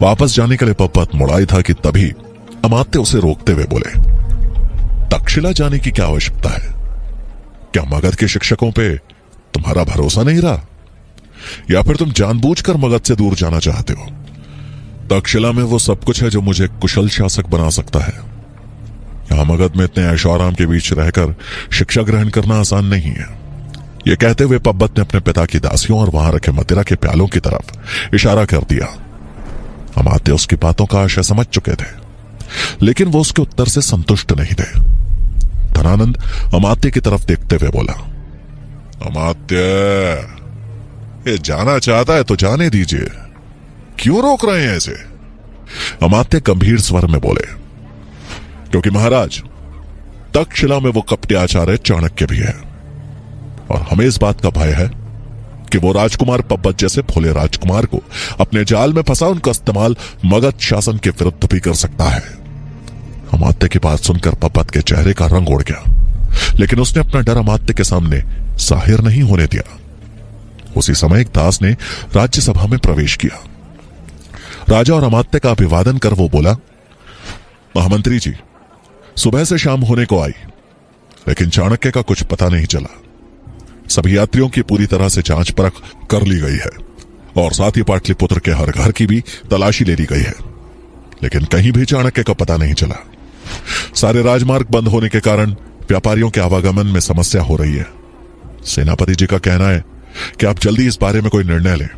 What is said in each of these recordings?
वापस जाने के लिए पब्बत मुड़ाई था कि तभी अमात्य उसे रोकते हुए बोले, तक्षशिला जाने की क्या आवश्यकता है? क्या मगध के शिक्षकों पे तुम्हारा भरोसा नहीं रहा, या फिर तुम जानबूझकर मगध से दूर जाना चाहते हो? तक्षशिला में वो सब कुछ है जो मुझे कुशल शासक बना सकता है। यहां मगध में इतने ऐशो आराम के बीच रहकर शिक्षा ग्रहण करना आसान नहीं है। यह कहते हुए पब्बत ने अपने पिता की दासियों और वहां रखे मदिरा के प्यालों की तरफ इशारा कर दिया। अमात्य उसकी बातों का आशय समझ चुके थे, लेकिन वो उसके उत्तर से संतुष्ट नहीं थे। धनानंद अमात्य की तरफ देखते हुए बोला, अमात्य, ये जाना चाहता है तो जाने दीजिए, क्यों रोक रहे हैं इसे? अमात्य गंभीर स्वर में बोले, क्योंकि महाराज, तक्षशिला में वो कपटी आचार्य चाणक्य भी है, और हमें इस बात का भय है कि वो राजकुमार पब्बत जैसे भोले राजकुमार को अपने जाल में फंसा उनका इस्तेमाल मगध शासन के विरुद्ध भी कर सकता है। अमात्य की बात सुनकर पब्बत के चेहरे का रंग उड़ गया, लेकिन उसने अपना डर अमात्य के सामने जाहिर नहीं होने दिया। उसी समय एक दास ने राज्यसभा में प्रवेश किया। राजा और अमात्य का अभिवादन कर वो बोला, महामंत्री जी, सुबह से शाम होने को आई, लेकिन चाणक्य का कुछ पता नहीं चला। सभी यात्रियों की पूरी तरह से जांच परख कर ली गई है, और साथ ही पाटलिपुत्र के हर घर की भी तलाशी ले ली गई है, लेकिन कहीं भी चाणक्य का पता नहीं चला। सारे राजमार्ग बंद होने के कारण व्यापारियों के आवागमन में समस्या हो रही है। सेनापति जी का कहना है कि आप जल्दी इस बारे में कोई निर्णय लें।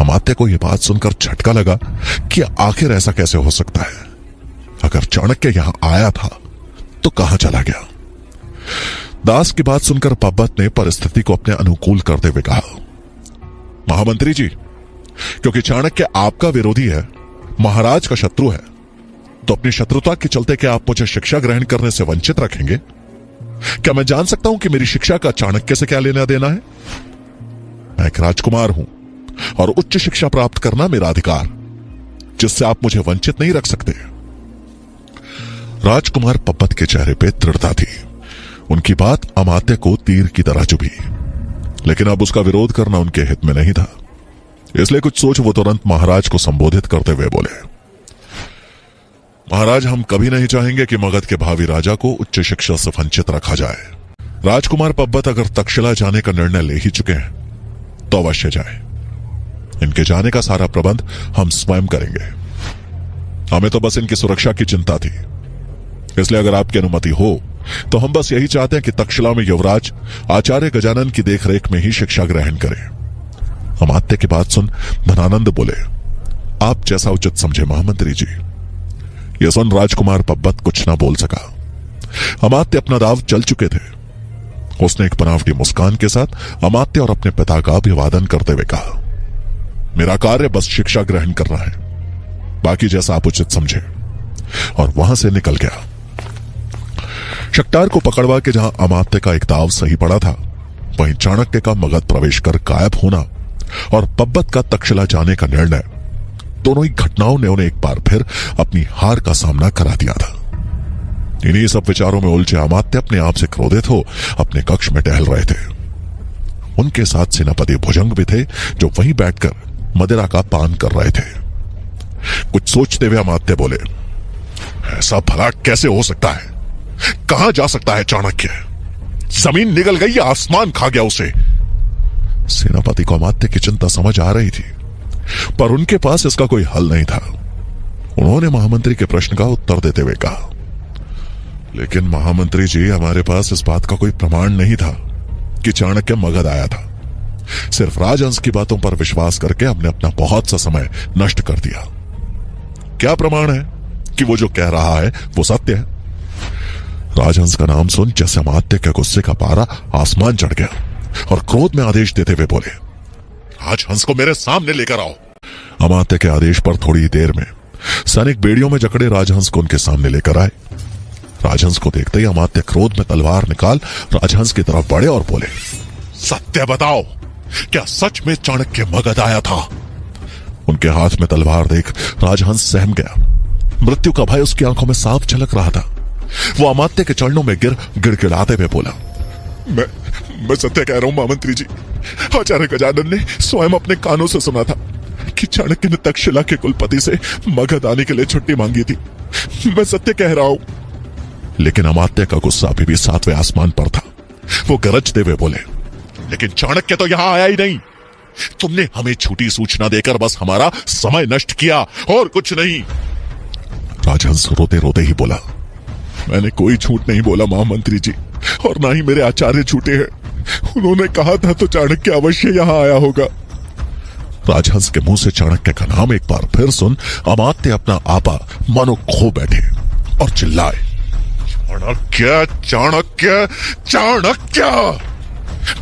अमात्य को यह बात सुनकर झटका लगा कि आखिर ऐसा कैसे हो सकता है। अगर चाणक्य यहां आया था तो कहां चला गया? दास की बात सुनकर पब्बत ने परिस्थिति को अपने अनुकूल करते हुए कहा, महामंत्री जी, क्योंकि चाणक्य आपका विरोधी है, महाराज का शत्रु है, तो अपनी शत्रुता के चलते क्या आप मुझे शिक्षा ग्रहण करने से वंचित रखेंगे? क्या मैं जान सकता हूं कि मेरी शिक्षा का चाणक्य से क्या लेना देना है? मैं एक राजकुमार हूं और उच्च शिक्षा प्राप्त करना मेरा अधिकार, जिससे आप मुझे वंचित नहीं रख सकते। राजकुमार पब्बत के चेहरे पे दृढ़ता थी। उनकी बात अमात्य को तीर की तरह चुभी, लेकिन अब उसका विरोध करना उनके हित में नहीं था। इसलिए कुछ सोच वो तुरंत महाराज को संबोधित करते हुए बोले, महाराज, हम कभी नहीं चाहेंगे कि मगध के भावी राजा को उच्च शिक्षा से वंचित रखा जाए। राजकुमार पब्बत अगर तक्षशिला जाने का निर्णय ले ही चुके हैं तो अवश्य जाए। इनके जाने का सारा प्रबंध हम स्वयं करेंगे। हमें तो बस इनकी सुरक्षा की चिंता थी, इसलिए अगर आपकी अनुमति हो तो हम बस यही चाहते हैं कि तक्षशिला में युवराज आचार्य गजानन की देखरेख में ही शिक्षा ग्रहण करें। अमात्य की बात सुन धनानंद बोले, आप जैसा उचित समझे महामंत्री जी। यह सुन राजकुमार पब्बत कुछ ना बोल सका। अमात्य अपना दाव चल चुके थे। उसने एक बनावटी मुस्कान के साथ अमात्य और अपने पिता का अभिवादन करते हुए कहा, मेरा कार्य बस शिक्षा ग्रहण करना है, बाकी जैसा आप उचित समझे, और वहां से निकल गया। शक्टार को पकड़वा के जहां अमात्य का एक दाव सही पड़ा था, वहीं चाणक्य का मगध प्रवेश कर गायब होना और पब्बत का तक्षशिला जाने का निर्णय, दोनों ही घटनाओं ने उन्हें एक बार फिर अपनी हार का सामना करा दिया था। इन्हीं सब विचारों में उलझे अमात्य अपने आप से क्रोधित हो अपने कक्ष में टहल रहे थे। उनके साथ सेनापति भुजंग भी थे, जो वहीं बैठकर मदिरा का पान कर रहे थे। कुछ सोचते हुए अमात्य बोले, ऐसा भला कैसे हो सकता है? कहां जा सकता है चाणक्य? जमीन निगल गई या आसमान खा गया उसे? सेनापति को अमात्य की चिंता समझ आ रही थी, पर उनके पास इसका कोई हल नहीं था। उन्होंने महामंत्री के प्रश्न का उत्तर देते हुए कहा, लेकिन महामंत्री जी, हमारे पास इस बात का कोई प्रमाण नहीं था कि चाणक्य मगध आया था। सिर्फ राजहंस की बातों पर विश्वास करके हमने अपना बहुत सा समय नष्ट कर दिया। क्या प्रमाण है कि वो जो कह रहा है वो सत्य है? राजहंस का नाम सुन जैसे अमात्य के गुस्से का पारा आसमान चढ़ गया और क्रोध में आदेश देते हुए बोले, राजहंस को मेरे सामने लेकर आओ। अमात्य के आदेश पर थोड़ी देर में सैनिक बेड़ियों में जकड़े राजहंस को उनके सामने लेकर आए। राजहंस को देखते ही अमात्य क्रोध में तलवार निकाल राजहंस की तरफ बढ़े और बोले, सत्य बताओ, क्या सच में चाणक्य मगध आया था? उनके हाथ में तलवार देख राजहंस सहम गया। मृत्यु का भय उसकी आंखों में साफ झलक रहा था। वो अमात्य के चरणों में गिर गिड़गिड़ाते हुए बोला, मैं सत्य कह रहा हूं महामंत्री जी। आचार्य गजानन ने स्वयं अपने कानों से सुना था कि चाणक्य ने तक्षशिला के कुलपति से मगध आने के लिए छुट्टी मांगी थी। मैं सत्य कह रहा हूं। लेकिन अमात्य का गुस्सा अभी भी 7वें आसमान पर था। वो गरजते हुए बोले, लेकिन चाणक्य तो यहां आया ही नहीं। तुमने हमें झूठी सूचना देकर बस हमारा समय नष्ट किया और कुछ नहीं। राजहंस रोते रोते ही बोला, मैंने कोई झूठ नहीं बोला महामंत्री जी, और ना ही मेरे आचार्य झूठे हैं। उन्होंने कहा था तो चाणक्य अवश्य यहां आया होगा। राजहंस के मुंह से चाणक्य का नाम एक बार फिर सुन अमात्य अपना आपा मानो खो बैठे और चिल्लाए, चाणक्य चाणक्य चाणक्य!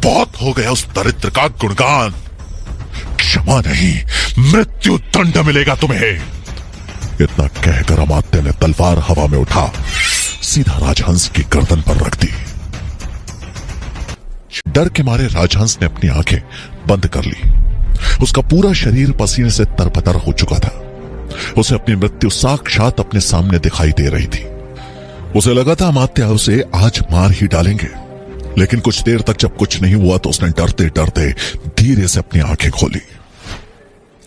बहुत हो गया उस दरिद्र का गुणगान। क्षमा नहीं, मृत्यु दंड मिलेगा तुम्हें। इतना कहकर अमात्य ने तलवार हवा में उठा सीधा राजहंस की गर्दन पर रख दी। डर के मारे राजहंस ने अपनी आंखें बंद कर ली। उसका पूरा शरीर पसीने से तरबतर हो चुका था। उसे अपनी मृत्यु साक्षात अपने सामने दिखाई दे रही थी। उसे लगा था अमात्य उसे आज मार ही डालेंगे, लेकिन कुछ देर तक जब कुछ नहीं हुआ तो उसने डरते डरते धीरे से अपनी आंखें खोली।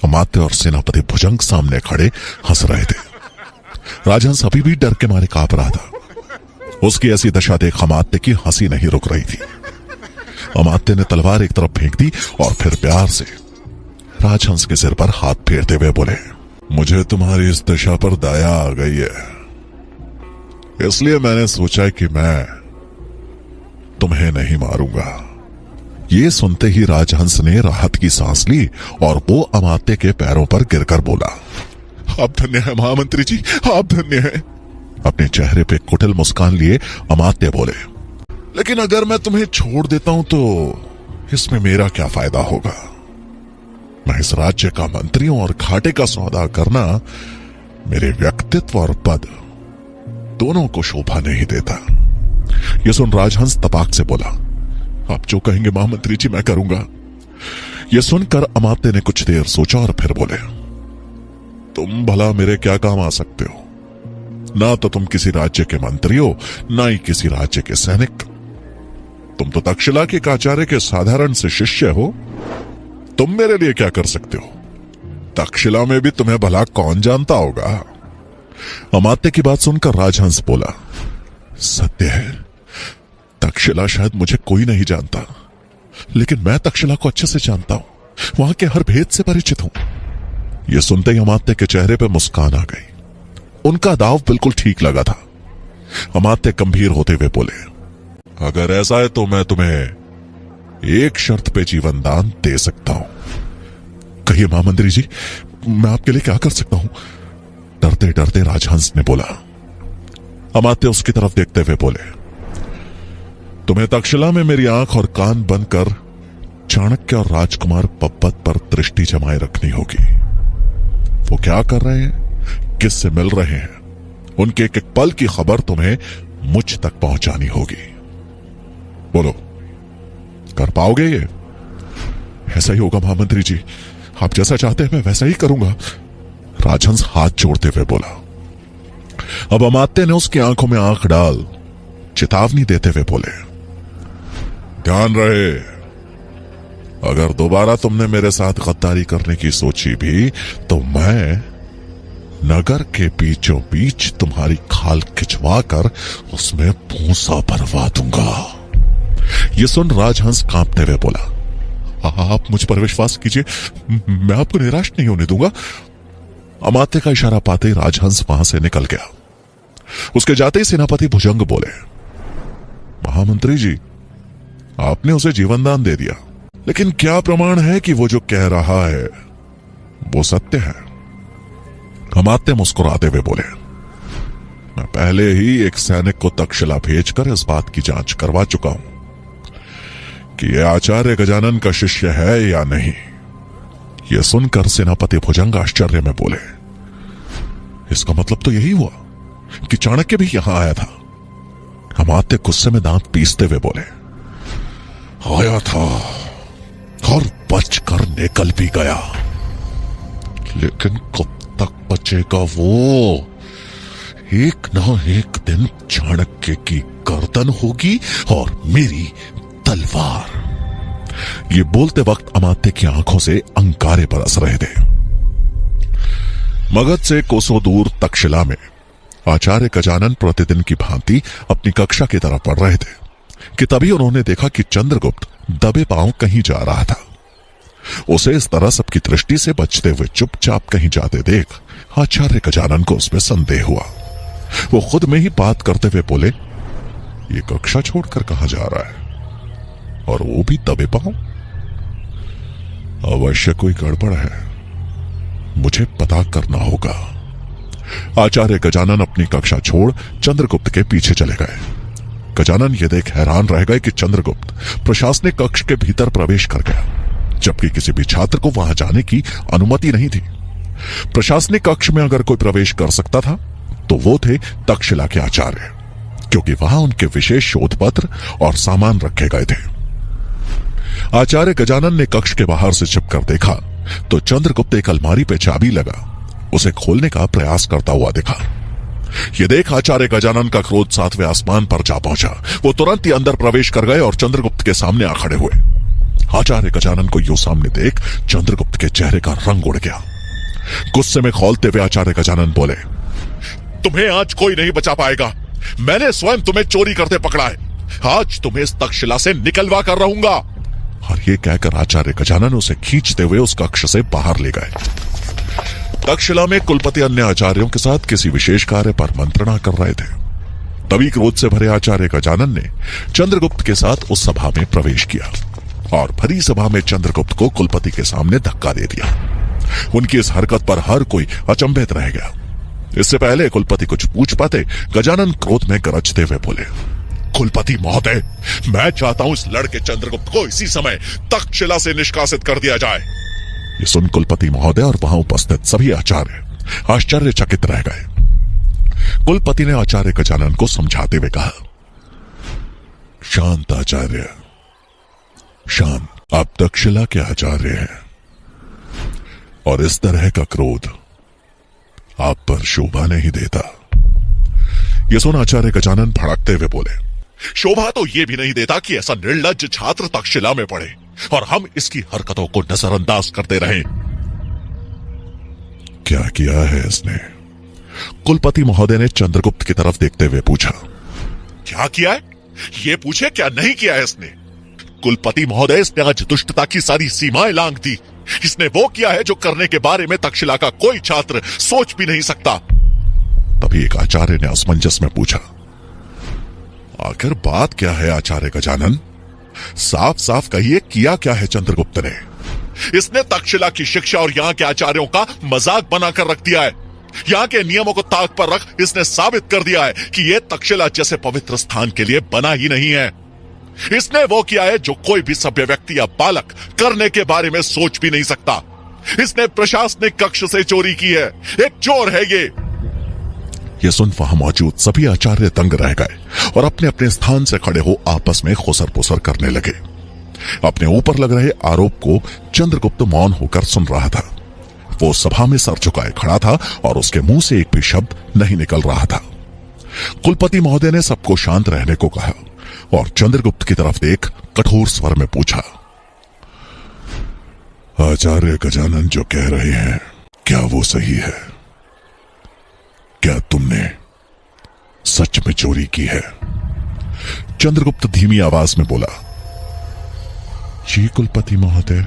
अमात्य और सेनापति भुजंग सामने खड़े हंस रहे थे। राजहंस अभी भी डर के मारे कांप रहा था। उसकी ऐसी दशा देख अमात्य की हंसी नहीं रुक रही थी। अमात्य ने तलवार एक तरफ फेंक दी और फिर प्यार से राजहंस के सिर पर हाथ फेरते हुए बोले, मुझे तुम्हारी इस दशा पर दया आ गई है, इसलिए मैंने सोचा कि मैं तुम्हें नहीं मारूंगा। ये सुनते ही राजहंस ने राहत की सांस ली और वो अमात्य के पैरों पर गिरकर बोला, आप धन्य हैं महामंत्री जी, आप धन्य हैं। अपने चेहरे पे कुटिल मुस्कान लिए अमात्य बोले, लेकिन अगर मैं तुम्हें छोड़ देता हूं तो इसमें मेरा क्या फायदा होगा? मैं इस राज्य का मंत्री हूं और घाटे का सौदा करना मेरे व्यक्तित्व और पद दोनों को शोभा नहीं देता। यह सुन राजहंस तपाक से बोला, आप जो कहेंगे महामंत्री जी मैं करूंगा। यह सुनकर अमात्य ने कुछ देर सोचा और फिर बोले, तुम भला मेरे क्या काम आ सकते हो? ना तो तुम किसी राज्य के मंत्री हो, ना ही किसी राज्य के सैनिक। तुम तो तक्षशिला के आचार्य के साधारण से शिष्य हो। तुम मेरे लिए क्या कर सकते हो? तक्षशिला में भी तुम्हें भला कौन जानता होगा? अमात्य की बात सुनकर राजहंस बोला, सत्य है, तक्षशिला शायद मुझे कोई नहीं जानता, लेकिन मैं तक्षशिला को अच्छे से जानता हूं, वहां के हर भेद से परिचित हूं। यह सुनते ही अमात्य के चेहरे पर मुस्कान आ गई। उनका दाव बिल्कुल ठीक लगा था। अमात्य गंभीर होते हुए बोले, अगर ऐसा है तो मैं तुम्हें एक शर्त पे जीवन दान दे सकता हूं। कहिए महामंत्री जी, मैं आपके लिए क्या कर सकता हूं? डरते डरते राजहंस ने बोला। अमात्य उसकी तरफ देखते हुए बोले, तुम्हें तक्षशिला में मेरी आंख और कान बंद कर चाणक्य और राजकुमार पब्बत पर दृष्टि जमाए रखनी होगी। वो क्या कर रहे हैं, किससे मिल रहे हैं, उनके एक एक पल की खबर तुम्हें मुझ तक पहुंचानी होगी। बोलो, कर पाओगे ये? ऐसा ही होगा महामंत्री जी, आप जैसा चाहते हैं मैं वैसा ही करूंगा। राजहंस हाथ जोड़ते हुए बोला। अब अमात्य ने उसकी आंखों में आंख डाल चेतावनी देते हुए बोले, ध्यान रहे, अगर दोबारा तुमने मेरे साथ गद्दारी करने की सोची भी तो मैं नगर के बीचों बीच तुम्हारी खाल खिंचवा कर उसमें भूसा भरवा दूंगा। यह सुन राजहंस कांपते हुए बोला, आप मुझ पर विश्वास कीजिए, मैं आपको निराश नहीं होने दूंगा। अमात्य का इशारा पाते ही राजहंस वहां से निकल गया। उसके जाते ही सेनापति भुजंग बोले, महामंत्री जी, आपने उसे जीवन दान दे दिया, लेकिन क्या प्रमाण है कि वो जो कह रहा है वो सत्य है? अमात्य मुस्कुराते हुए बोले, मैं पहले ही एक सैनिक को तक्षशिला भेजकर इस बात की जांच करवा चुका हूं कि यह आचार्य गजानन का शिष्य है या नहीं। यह सुनकर सेनापति भुजंग आश्चर्य में बोले, इसका मतलब तो यही हुआ कि चाणक्य भी यहां आया था। अमात्य गुस्से में दांत पीसते हुए बोले, आया था और बचकर निकल भी गया, लेकिन कब तक बचेगा वो? एक ना एक दिन चाणक्य की गर्दन होगी और मेरी तलवार। ये बोलते वक्त अमात्य की आंखों से अंगारे बरस रहे थे। मगध से कोसों दूर तक्षशिला में आचार्य गजानन प्रतिदिन की भांति अपनी कक्षा की तरफ पढ़ रहे थे कि तभी उन्होंने देखा कि चंद्रगुप्त दबे पांव कहीं जा रहा था। उसे इस तरह सबकी दृष्टि से बचते हुए चुपचाप कहीं जाते देख आचार्य गजानन को उसमें संदेह हुआ। वो खुद में ही बात करते हुए बोले, ये कक्षा छोड़कर कहां जा रहा है, और वो भी दबे पांव? अवश्य कोई गड़बड़ है, मुझे पता करना होगा। आचार्य गजानन अपनी कक्षा छोड़ चंद्रगुप्त के पीछे चले गए। गजानन ये देख हैरान रह गए कि चंद्रगुप्त प्रशासनिक कक्ष के भीतर प्रवेश कर गया, जबकि किसी भी छात्र को वहां जाने की अनुमति नहीं थी। प्रशासनिक कक्ष में अगर कोई प्रवेश कर सकता था तो वो थे तक्षशिला के आचार्य, क्योंकि वहां उनके विशेष शोध पत्र और सामान रखे गए थे। आचार्य गजानन ने कक्ष के बाहर से छिपकर देखा तो चंद्रगुप्त एक अलमारी पे चाबी लगा उसे खोलने का प्रयास करता हुआ दिखा। यह देख आचार्य गजानन का क्रोध 7वें आसमान पर जा पहुंचा। वो तुरंत ही अंदर प्रवेश कर गए और चंद्रगुप्त के सामने आ खड़े हुए। आचार्य गजानन को यूं सामने देख चंद्रगुप्त के चेहरे का रंग उड़ गया। गुस्से में खौलते हुए आचार्य गजानन बोले, तुम्हें आज कोई नहीं बचा पाएगा। मैंने स्वयं तुम्हें चोरी करते पकड़ा है। आज तुम्हें इस तक्षशिला से निकलवा कर रहूंगा। और ये कहकर आचार्य गजानन उसे खींचते हुए उस कक्ष से बाहर ले गए। तक्षशिला में कुलपति अन्य आचार्यों के साथ किसी विशेष कार्य पर मंत्रणा कर रहे थे। तभी क्रोध से भरे आचार्य गजानन ने चंद्रगुप्त के साथ उस सभा में प्रवेश किया और भरी सभा में चंद्रगुप्त को कुलपति के सामने धक्का दे दिया। उनकी इस हरकत पर हर कोई अचंभित रह गया। इससे पहले कुलपति कुछ पूछ पाते गजानन क्रोध में गरजते हुए बोले, कुलपति महोदय, मैं चाहता हूं इस लड़के चंद्रगुप्त को इसी समय तक्षशिला से निष्कासित कर दिया जाए। ये सुन कुलपति महोदय और वहां उपस्थित सभी आचार्य आश्चर्यचकित रह गए। कुलपति ने आचार्य गजानन को समझाते हुए कहा, शांत आचार्य, शांत। आप तक्षशिला के आचार्य हैं और इस तरह का क्रोध आप पर शोभा नहीं देता। यह सुन आचार्य गजानन भड़कते हुए बोले, शोभा तो यह भी नहीं देता कि ऐसा निर्लज्ज छात्र तक्षशिला में पढ़े और हम इसकी हरकतों को नजरअंदाज करते रहें। क्या किया है इसने? कुलपति महोदय ने चंद्रगुप्त की तरफ देखते हुए पूछा। क्या किया है? ये पूछे क्या नहीं किया है इसने? कुलपति महोदय, इसने आज दुष्टता की सारी सीमाएं लांघ दी। इसने वो किया है जो करने के बारे में तक्षशिला का कोई छात्र सोच भी नहीं सकता। तभी एक आचार्य ने असमंजस में पूछा, आखिर बात क्या है आचार्य गजानन? साफ साफ कहिए, किया क्या है चंद्रगुप्त ने? इसने तक्षशिला की शिक्षा और यहाँ के आचार्यों का मजाक बनाकर रख दिया है। यहाँ के नियमों को ताक पर रख इसने साबित कर दिया है कि यह तक्षशिला जैसे पवित्र स्थान के लिए बना ही नहीं है। इसने वो किया है जो कोई भी सभ्य व्यक्ति या बालक करने के बारे में सोच भी नहीं सकता। इसने प्रशासनिक कक्ष से चोरी की है। एक चोर है ये सुन वहां मौजूद सभी आचार्य दंग रह गए और अपने अपने स्थान से खड़े हो आपस में खुसर पुसर करने लगे। अपने ऊपर लग रहे आरोप को चंद्रगुप्त मौन होकर सुन रहा था। वो सभा में सर झुकाए खड़ा था और उसके मुंह से एक भी शब्द नहीं निकल रहा था। कुलपति महोदय ने सबको शांत रहने को कहा और चंद्रगुप्त की तरफ देख कठोर स्वर में पूछा, आचार्य गजानन जो कह रहे हैं, क्या वो सही है? क्या तुमने सच में चोरी की है? चंद्रगुप्त धीमी आवाज में बोला, जी कुलपति महोदय।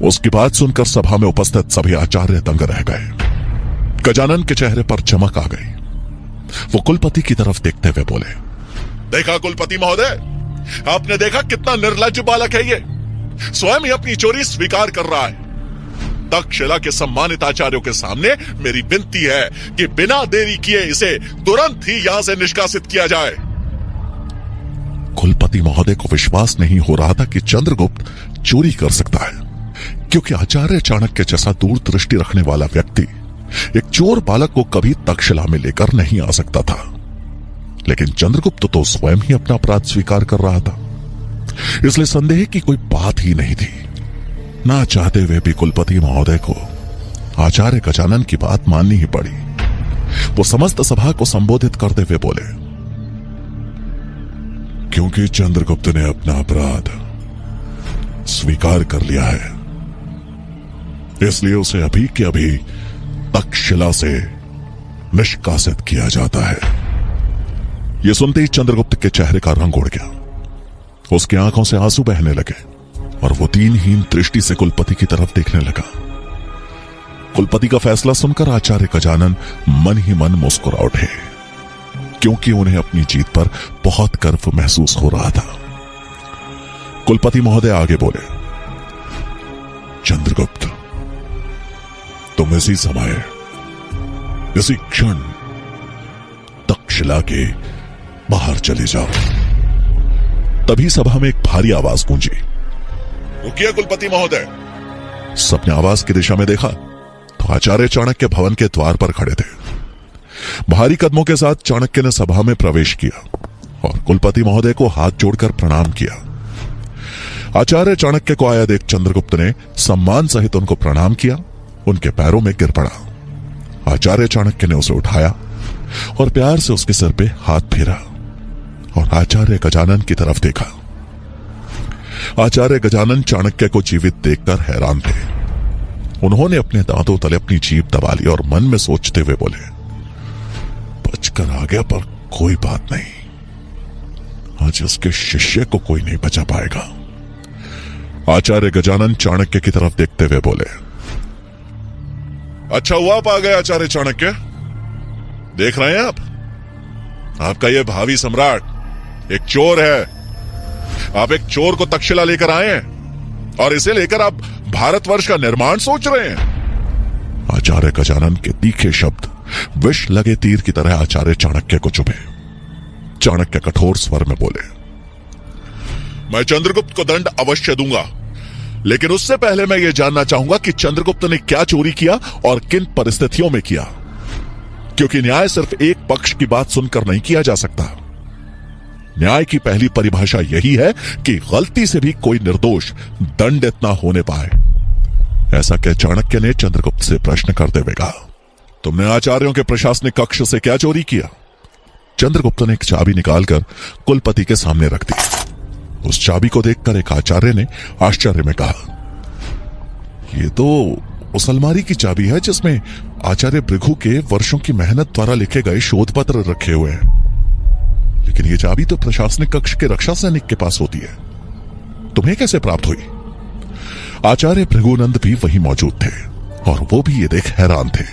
उसकी बात सुनकर सभा में उपस्थित सभी आचार्य दंग रह गए। गजानन के चेहरे पर चमक आ गई। वो कुलपति की तरफ देखते हुए बोले, देखा कुलपति महोदय, आपने देखा कितना निर्लज्ज बालक है ये। स्वयं ही अपनी चोरी स्वीकार कर रहा है। तक्षशिला के सम्मानित आचार्यों के सामने मेरी विनती है कि बिना देरी किए इसे तुरंत ही यहां से निष्कासित किया जाए। कुलपति महोदय को विश्वास नहीं हो रहा था कि चंद्रगुप्त चोरी कर सकता है, क्योंकि आचार्य चाणक्य जैसा दूरदृष्टि रखने वाला व्यक्ति एक चोर बालक को कभी तक्षशिला में लेकर नहीं आ सकता था। लेकिन चंद्रगुप्त तो स्वयं ही अपना अपराध स्वीकार कर रहा था, इसलिए संदेह की कोई बात ही नहीं थी। ना चाहते हुए भी कुलपति महोदय को आचार्य गजानन की बात माननी ही पड़ी। वो समस्त सभा को संबोधित करते हुए बोले, क्योंकि चंद्रगुप्त ने अपना अपराध स्वीकार कर लिया है, इसलिए उसे अभी के अभी तक्षशिला से निष्कासित किया जाता है। यह सुनते ही चंद्रगुप्त के चेहरे का रंग उड़ गया, उसकी आंखों से आंसू बहने लगे और वो दीनहीन दृष्टि से कुलपति की तरफ देखने लगा। कुलपति का फैसला सुनकर आचार्य गजानन मन ही मन मुस्कुरा उठे, क्योंकि उन्हें अपनी जीत पर बहुत गर्व महसूस हो रहा था। कुलपति महोदय आगे बोले, चंद्रगुप्त, तुम इसी समय, इसी क्षण तक्षशिला के बाहर चले जाओ। तभी सभा में एक भारी आवाज गूंजी, रुकिए कुलपति महोदय। सबने आवाज की दिशा में देखा तो आचार्य चाणक्य भवन के द्वार पर खड़े थे। भारी कदमों के साथ चाणक्य ने सभा में प्रवेश किया और कुलपति महोदय को हाथ जोड़कर प्रणाम किया। आचार्य चाणक्य को आया देख चंद्रगुप्त ने सम्मान सहित उनको प्रणाम किया, उनके पैरों में गिर पड़ा। आचार्य चाणक्य ने उसे उठाया और प्यार से उसके सिर पे हाथ फेरा और आचार्य गजानन की तरफ देखा। आचार्य गजानन चाणक्य को जीवित देखकर हैरान थे। उन्होंने अपने दांतों तले अपनी जीभ दबा ली और मन में सोचते हुए बोले, बचकर आ गया पर कोई बात नहीं, आज उसके शिष्य को कोई नहीं बचा पाएगा। आचार्य गजानन चाणक्य की तरफ देखते हुए बोले, अच्छा हुआ आप आ गए आचार्य चाणक्य। देख रहे हैं आपका यह भावी सम्राट एक चोर है। आप एक चोर को तक्षशिला लेकर आए हैं और इसे लेकर आप भारतवर्ष का निर्माण सोच रहे हैं। आचार्य गजानन के तीखे शब्द विष लगे तीर की तरह आचार्य चाणक्य को चुभे। चाणक्य कठोर स्वर में बोले, मैं चंद्रगुप्त को दंड अवश्य दूंगा, लेकिन उससे पहले मैं यह जानना चाहूंगा कि चंद्रगुप्त ने क्या चोरी किया और किन परिस्थितियों में किया, क्योंकि न्याय सिर्फ एक पक्ष की बात सुनकर नहीं किया जा सकता। न्याय की पहली परिभाषा यही है कि गलती से भी कोई निर्दोष दंडित ना होने पाए। ऐसा कह चाणक्य ने चंद्रगुप्त से प्रश्न करते हुए कहा, तुमने आचार्यों के प्रशासनिक कक्ष से क्या चोरी किया? चंद्रगुप्त ने एक चाबी निकालकर कुलपति के सामने रख दी। उस चाबी को देखकर एक आचार्य ने आश्चर्य में कहा, यह तो उस अलमारी की चाबी है जिसमें आचार्य भृगु के वर्षों की मेहनत द्वारा लिखे गए शोध पत्र रखे हुए हैं। लेकिन यह चाबी तो प्रशासनिक कक्ष के रक्षा सैनिक के पास होती है, तुम्हें कैसे प्राप्त हुई? आचार्य भृगुनंद भी वहीं मौजूद थे और वो भी ये देख हैरान थे।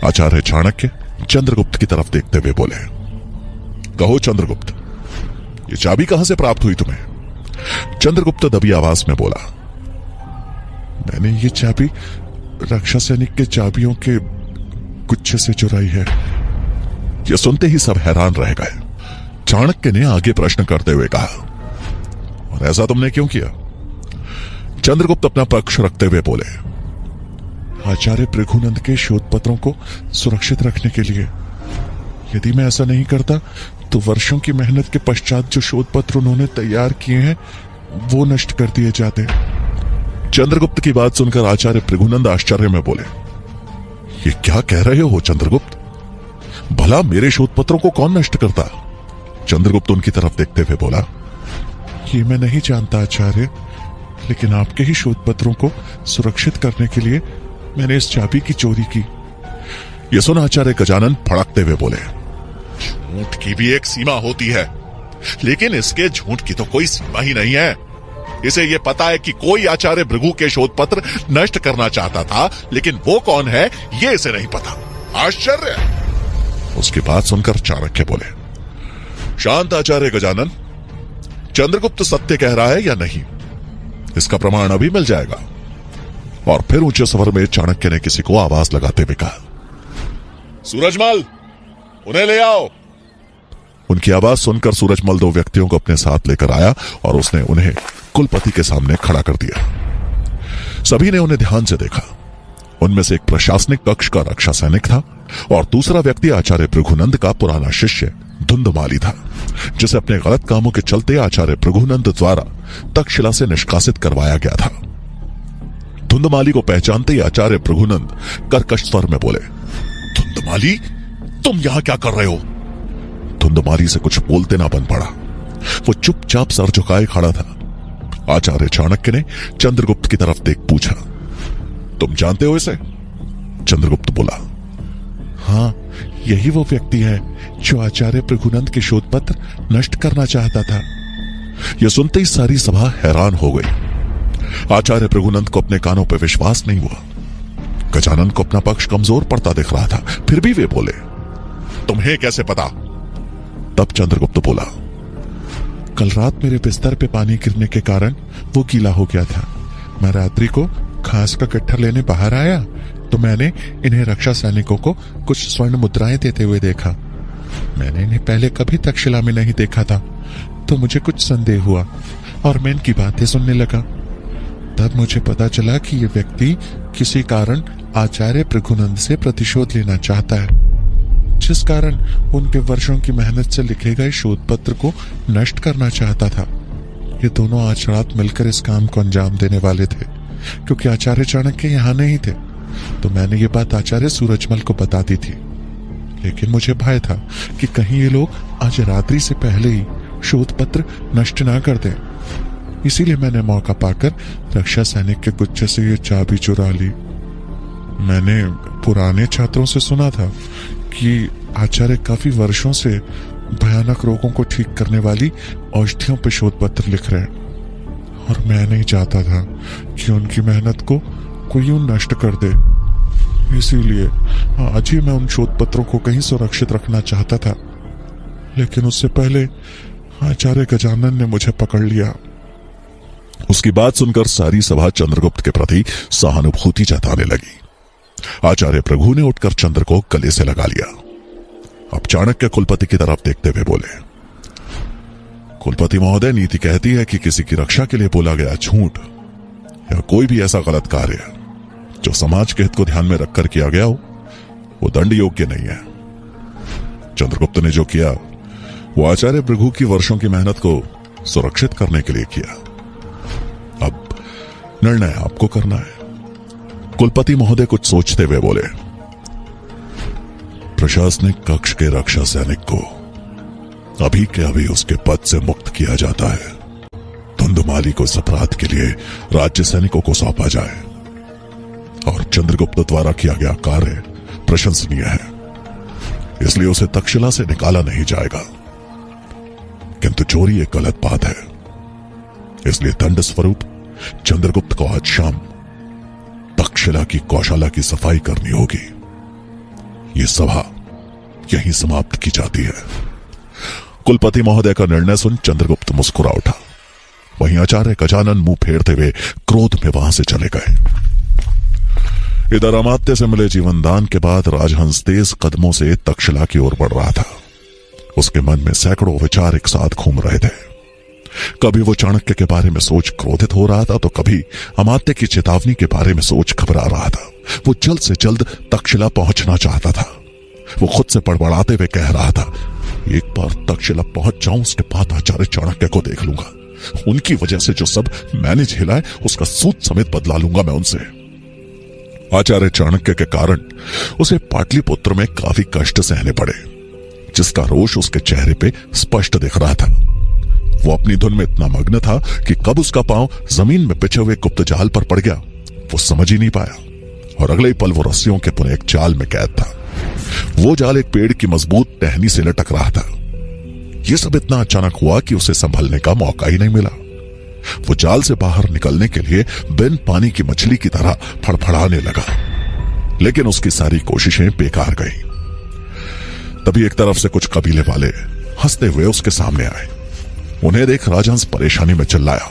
आचार्य चाणक्य चंद्रगुप्त की तरफ देखते हुए बोले, कहो चंद्रगुप्त, ये चाबी कहां से प्राप्त हुई तुम्हें? चंद्रगुप्त दबी आवाज में बोला, मैंने ये चाबी रक्षा सैनिक के चाबियों के गुच्छे से चुराई है। यह सुनते ही सब हैरान रह गए। चाणक्य ने आगे प्रश्न करते हुए कहा, और ऐसा तुमने क्यों किया? चंद्रगुप्त अपना पक्ष रखते हुए बोले, आचार्य भृगुनंद के शोध पत्रों को सुरक्षित रखने के लिए। यदि मैं ऐसा नहीं करता तो वर्षों की मेहनत के पश्चात जो शोध पत्र उन्होंने तैयार किए हैं वो नष्ट कर दिए जाते। चंद्रगुप्त की बात सुनकर आचार्य भृगुनंद आश्चर्य में बोले, ये क्या कह रहे हो चंद्रगुप्त? भला मेरे शोध पत्रों को कौन नष्ट करता? चंद्रगुप्त उनकी तरफ देखते हुए बोला, ये मैं नहीं जानता आचार्य, लेकिन आपके ही शोध पत्रों को सुरक्षित करने के लिए मैंने इस चाबी की चोरी की। यह सुन आचार्य गजानन भड़कते हुए बोले, झूठ की भी एक सीमा होती है, लेकिन इसके झूठ की तो कोई सीमा ही नहीं है। इसे यह पता है कि कोई आचार्य भृगु के शोध पत्र नष्ट करना चाहता था, लेकिन वो कौन है ये इसे नहीं पता। आश्चर्य। उसकी बात सुनकर चाणक्य बोले, शांत आचार्य गजानन, चंद्रगुप्त सत्य कह रहा है या नहीं, इसका प्रमाण अभी मिल जाएगा। और फिर ऊंचे स्वर में चाणक्य ने किसी को आवाज लगाते हुए कहा, सूरजमल, उन्हें ले आओ। उनकी आवाज सुनकर सूरजमल दो व्यक्तियों को अपने साथ लेकर आया और उसने उन्हें कुलपति के सामने खड़ा कर दिया। सभी ने उन्हें ध्यान से देखा। उनमें से एक प्रशासनिक कक्ष का रक्षा सैनिक था और दूसरा व्यक्ति आचार्य भृगुनंद का पुराना शिष्य धुंधमाली था, जिसे अपने गलत कामों के चलते आचार्य भृगुनंद द्वारा तक्षशिला से निष्कासित करवाया गया था। धुंधमाली को पहचानते ही आचार्य भृगुनंद कर्कश स्वर में बोले, धुंधमाली, तुम यहां क्या कर रहे हो? धुंधमाली से कुछ बोलते ना बन पड़ा। वो चुपचाप सर झुकाए खड़ा था। आचार्य चाणक्य ने चंद्रगुप्त की तरफ देख पूछा, तुम जानते हो इसे? चंद्रगुप्त बोला, हाँ, यही वो व्यक्ति है जो आचार्य भृगुनंद के शोध पत्र नष्ट करना चाहता था। यह सुनते ही सारी सभा हैरान हो गई। आचार्य भृगुनंद को अपने कानों पर विश्वास नहीं हुआ। गजानन को अपना पक्ष कमजोर पड़ता दिख रहा था, फिर भी वे बोले, तुम्हें कैसे पता? तब चंद्रगुप्त बोला, कल रात मेरे बिस्तर पे पानी गिरने के कारण वो गीला हो गया था। मैं रात्रि को घास का गट्ठर लेने बाहर आया तो मैंने इन्हें रक्षा सैनिकों को कुछ स्वर्ण मुद्राएं देते हुए देखा। मैंने इन्हें पहले कभी तक्षशिला में नहीं देखा था, तो मुझे कुछ संदेह हुआ और मैं इनकी बातें सुनने लगा। तब मुझे पता चला कि ये व्यक्ति किसी कारण आचार्य भृगुनंद से प्रतिशोध लेना चाहता है, जिस कारण उनके वर्षों की मेहनत से लिखे गए शोध पत्र को नष्ट करना चाहता था। ये दोनों आज रात मिलकर इस काम को अंजाम देने वाले थे। क्योंकि आचार्य चाणक्य यहाँ नहीं थे, तो मैंने ये बात आचार्य सूरजमल को बता दी थी। लेकिन मुझे भय था कि कहीं ये लोग आज रात्रि से पहले ही शोध पत्र नष्ट ना कर दें। इसीलिए मैंने मौका पाकर रक्षा सैनिक के गुच्छे से ये चाबी चुरा ली। मैंने पुराने छात्रों से सुना था कि आचार्य काफी वर्षों से भयानक रोगों को ठीक करने वाली औषधियों पर शोध पत्र लिख रहे हैं, और मैं नहीं चाहता था कि उनकी मेहनत को कोई यूं नष्ट कर दे। इसीलिए आज ही मैं उन शोध पत्रों को कहीं सुरक्षित रखना चाहता था, लेकिन उससे पहले आचार्य गजानन ने मुझे पकड़ लिया। उसकी बात सुनकर सारी सभा चंद्रगुप्त के प्रति सहानुभूति जताने लगी। आचार्य भृगु ने उठकर चंद्र को गले से लगा लिया। अब चाणक्य कुलपति की तरफ देखते हुए बोले, कुलपति महोदय, नीति कहती है कि किसी की रक्षा के लिए बोला गया झूठ या कोई भी ऐसा गलत कार्य जो समाज के हित को ध्यान में रखकर किया गया हो, वो दंड योग्य नहीं है। चंद्रगुप्त ने जो किया वो आचार्य भृगु की वर्षों की मेहनत को सुरक्षित करने के लिए किया। अब निर्णय आपको करना है। कुलपति महोदय कुछ सोचते हुए बोले, प्रशासनिक कक्ष के रक्षा सैनिक को अभी के अभी उसके पद से मुक्त किया जाता है। धुंधुमाली को इस अपराध के लिए राज्य सैनिकों को सौंपा जाए, और चंद्रगुप्त द्वारा किया गया कार्य प्रशंसनीय है, इसलिए उसे तक्षशिला से निकाला नहीं जाएगा। किंतु चोरी एक गलत बात है, इसलिए दंड स्वरूप चंद्रगुप्त को आज शाम तक्षशिला की गौशाला की सफाई करनी होगी। ये सभा यहीं समाप्त की जाती है। कुलपति महोदय का निर्णय सुन चंद्रगुप्त मुस्कुरा उठा। वहीं आचार्य गजानन मुंह फेरते हुए क्रोध में वहां से चले गए। इधर अमात्य से मिले जीवनदान के बाद राजहंस तेज कदमों से तक्षशिला की ओर बढ़ रहा था। उसके मन में सैकड़ों विचार एक साथ घूम रहे थे। कभी वो चाणक्य के बारे में सोच क्रोधित हो रहा था, तो कभी अमात्य की चेतावनी के बारे में सोच घबरा रहा था। वो जल्द से जल्द तक्षशिला पहुंचना चाहता था। वो खुद से बड़बड़ाते हुए कह रहा था, एक बार तक्षशिला पहुंच जाऊं, उसके बाद आचार्य चाणक्य को देख लूंगा। उनकी वजह से जो सब मैंने झेला है उसका सूद समेत बदला लूंगा मैं उनसे। आचार्य चाणक्य के कारण उसे पाटलिपुत्र में काफी कष्ट सहने पड़े, जिसका रोष उसके चेहरे पे स्पष्ट दिख रहा था। वो अपनी धुन में इतना मग्न था कि कब उसका पांव जमीन में बिछे हुए गुप्त जाल पर पड़ गया वो समझ ही नहीं पाया, और अगले ही पल वो रस्सियों के पुनः एक जाल में कैद था। वो जाल एक पेड़ की मजबूत टहनी से लटक रहा था। यह सब इतना अचानक हुआ कि उसे संभलने का मौका ही नहीं मिला। वो जाल से बाहर निकलने के लिए बिन पानी की मछली की तरह फड़फड़ाने लगा, लेकिन उसकी सारी कोशिशें बेकार गईं। तभी एक तरफ से कुछ कबीले वाले हंसते हुए उसके सामने आए। उन्हें देख राजहंस परेशानी में चिल्लाया,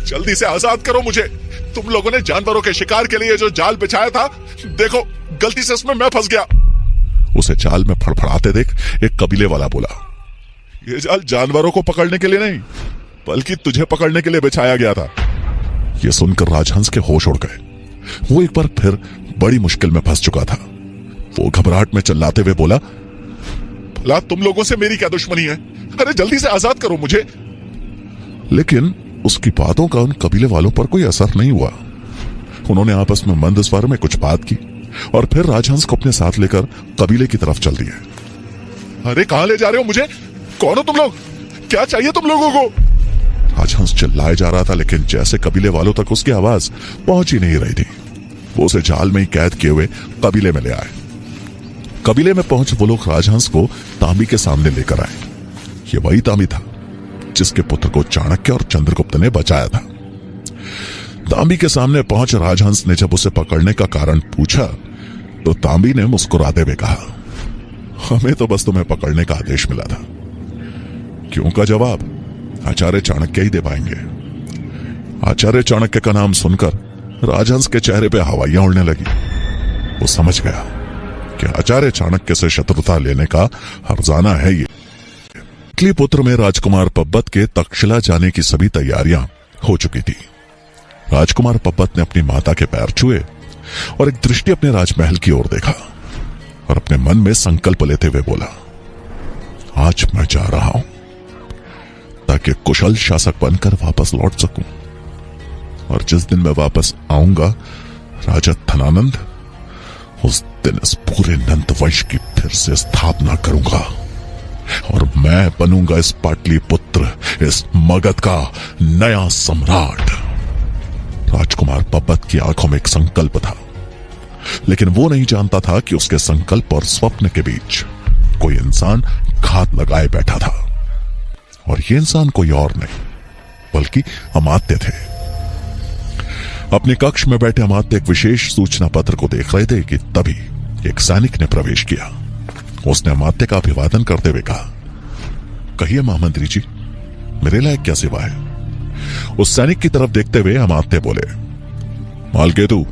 जल्दी से आजाद करो मुझे। तुम लोगों ने जानवरों के शिकार के लिए जो जाल बिछाया था, देखो गलती से इसमें मैं फंस गया। उसे जाल में फड़फड़ाते देख एक कबीले वाला बोला, यह जाल जानवरों को पकड़ने के लिए नहीं बल्कि तुझे पकड़ने के लिए बिछाया गया था। यह सुनकर राजहंस के होश उड़ गए। वो एक बार फिर बड़ी मुश्किल में फंस चुका था। वो घबराहट में चिल्लाते हुए बोला, भला तुम लोगों से मेरी क्या दुश्मनी है? अरे जल्दी से आजाद करो मुझे। लेकिन उसकी बातों का उन कबीले वालों पर कोई असर नहीं हुआ। उन्होंने आपस में मंद स्वर में कुछ बात की और फिर राजहंस को अपने साथ लेकर कबीले की तरफ चल दिए। अरे कहां ले जा रहे हो मुझे? कौन हो तुम लोग? क्या चाहिए तुम लोगों को? राजहंस चिल्लाए जा रहा था, लेकिन जैसे कबीले वालों तक उसकी आवाज पहुंच ही नहीं रही थी। वो उसे जाल में ही कैद किए हुए कबीले में ले आए। कबीले में पहुंच वो लोग राजहंस को तांबी के सामने लेकर आए। ये वही तांबी था जिसके पुत्र को चाणक्य और चंद्रगुप्त ने बचाया था। तांबी के सामने पहुंच राजहंस ने जब उसे पकड़ने का कारण पूछा तो तांबी ने मुस्कुराते हुए कहा, हमें तो बस तुम्हें पकड़ने का आदेश मिला था। क्यों का जवाब आचार्य चाणक्य ही दे पाएंगे। आचार्य चाणक्य का नाम सुनकर राजहंस के चेहरे पे हवाइयां उड़ने लगी। वो समझ गया कि आचार्य चाणक्य से शत्रुता लेने का हर्जाना है ये। इटली पुत्र में राजकुमार पब्बत के तक्षशिला जाने की सभी तैयारियां हो चुकी थी। राजकुमार पब्बत ने अपनी माता के पैर छुए और एक दृष्टि अपने राजमहल की ओर देखा और अपने मन में संकल्प लेते हुए बोला, आज मैं जा रहा हूं ताकि कुशल शासक बनकर वापस लौट सकूं, और जिस दिन मैं वापस आऊंगा राजा धनानंद, उस दिन इस पूरे नंद वंश की फिर से स्थापना करूंगा और मैं बनूंगा इस पाटलिपुत्र, इस मगध का नया सम्राट। राजकुमार पब्बत की आंखों में एक संकल्प था, लेकिन वो नहीं जानता था कि उसके संकल्प और स्वप्न के बीच कोई इंसान घात लगाए बैठा था, और ये इंसान कोई और नहीं बल्कि अमात्य थे। अपने कक्ष में बैठे अमात्य एक विशेष सूचना पत्र को देख रहे थे कि तभी एक सैनिक ने प्रवेश किया। उसने अमात्य का अभिवादन करते हुए कहा, कहिए महामंत्री जी, मेरे लायक क्या सेवा है। उस सैनिक की तरफ देखते हुए अमात्य बोले, मालकेतु,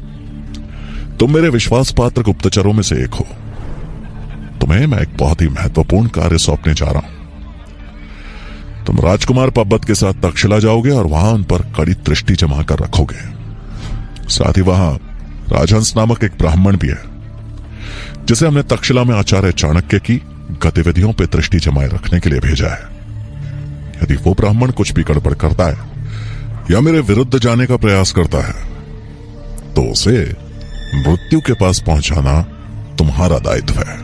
तुम मेरे विश्वास पात्र गुप्तचरों में से एक हो। तुम्हें मैं एक बहुत ही महत्वपूर्ण कार्य सौंपने जा रहा हूं। तुम राजकुमार पब्बत के साथ तक्षशिला जाओगे और वहां उन पर कड़ी दृष्टि जमा कर रखोगे। साथ ही वहां राजहंस नामक एक ब्राह्मण भी है जिसे हमने तक्षशिला में आचार्य चाणक्य की गतिविधियों पर दृष्टि जमाए रखने के लिए भेजा है। यदि वो ब्राह्मण कुछ भी गड़बड़ करता है या मेरे विरुद्ध जाने का प्रयास करता है तो उसे मृत्यु के पास पहुंचाना तुम्हारा दायित्व है।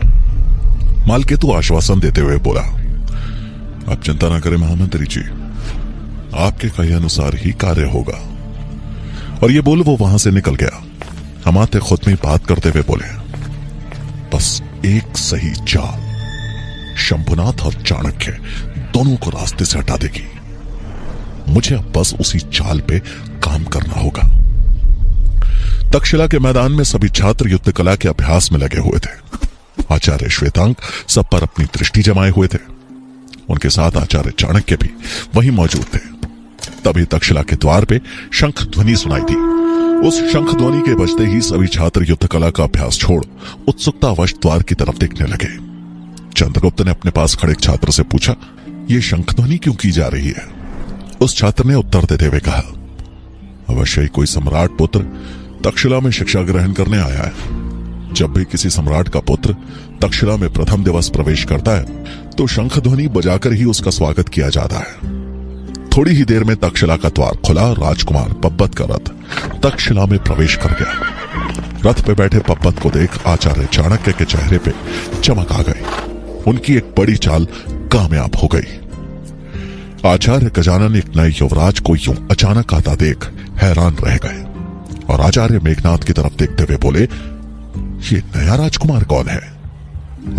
मालकेतु आश्वासन देते हुए बोला, आप चिंता ना करें महामंत्री जी, आपके कहे अनुसार ही कार्य होगा। और ये बोल वो वहां से निकल गया। अमात्य खुद में बात करते हुए बोले, बस एक सही चाल शंभुनाथ और चाणक्य दोनों को रास्ते से हटा देगी। मुझे अब बस उसी चाल पे काम करना होगा। तक्षशिला के मैदान में सभी छात्र युद्ध कला के अभ्यास में लगे हुए थे। आचार्य श्वेतांक सब पर अपनी दृष्टि जमाए हुए थे। उनके साथ आचार्य चाणक्य भी वहीं मौजूद थे। तभी तक्षशिला के द्वार पे शंख ध्वनि सुनाई दी। उस शंख ध्वनि के बजते ही सभी छात्र युद्ध कला का अभ्यास छोड़ उत्सुकतावश द्वार की तरफ देखने लगे। चंद्रगुप्त ने अपने पास खड़े छात्र से पूछा, ये शंख ध्वनि क्यों की जा रही है। उस छात्र ने उत्तर देते हुए कहा, अवश्य ही कोई सम्राट पुत्र तक्षशिला में शिक्षा ग्रहण करने आया है। जब भी किसी सम्राट का पुत्र तक्षशिला में प्रथम दिवस प्रवेश करता है तो शंख ध्वनि बजाकर ही उसका स्वागत किया जाता है। थोड़ी ही देर में तक्षशिला का द्वार खुला और राजकुमार पब्बत का रथ तक्षशिला में प्रवेश कर गया। रथ पे बैठे पब्बत को देख आचार्य चाणक्य के चेहरे पे चमक आ गई। उनकी एक बड़ी चाल कामयाब हो गई। आचार्य गजानन एक नए युवराज को यूं अचानक आता देख हैरान रह गए और आचार्य मेघनाथ की तरफ देखते हुए बोले, ये नया राजकुमार कौन है।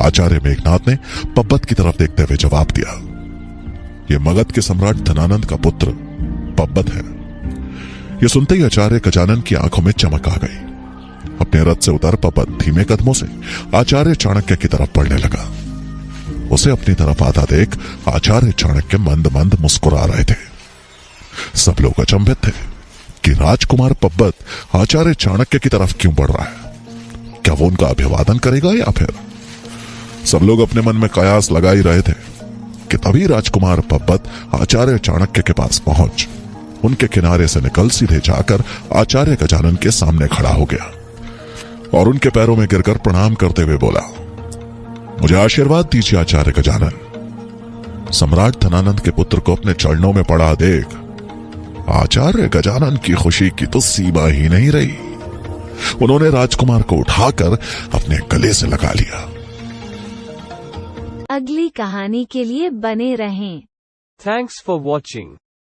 आचार्य मेघनाथ ने पब्बत की तरफ देखते हुए जवाब दिया, ये मगध के सम्राट धनानंद का पुत्र पब्बत है। ये सुनते ही आचार्य गजानन की आंखों में चमक आ गई। अपने रथ से उतर पब्बत धीमे कदमों से आचार्य चाणक्य की तरफ बढ़ने लगा। उसे अपनी तरफ आता देख आचार्य चाणक्य मंद मंद मुस्कुरा रहे थे। सब लोग अचंभित थे कि राजकुमार पब्बत आचार्य चाणक्य की तरफ क्यों बढ़ रहा है। क्या वो उनका अभिवादन करेगा या फिर। सब लोग अपने मन में कयास लगा ही रहे थे कि तभी राजकुमार पब्बत आचार्य चाणक्य के पास पहुंच उनके किनारे से निकल सीधे जाकर आचार्य गजानन के सामने खड़ा हो गया और उनके पैरों में गिरकर प्रणाम करते हुए बोला, मुझे आशीर्वाद दीजिए आचार्य गजानन। सम्राट धनानंद के पुत्र को अपने चरणों में पड़ा देख आचार्य गजानन की खुशी की तो सीमा ही नहीं रही। उन्होंने राजकुमार को उठाकर अपने गले से लगा लिया। अगली कहानी के लिए बने रहें। Thanks for watching.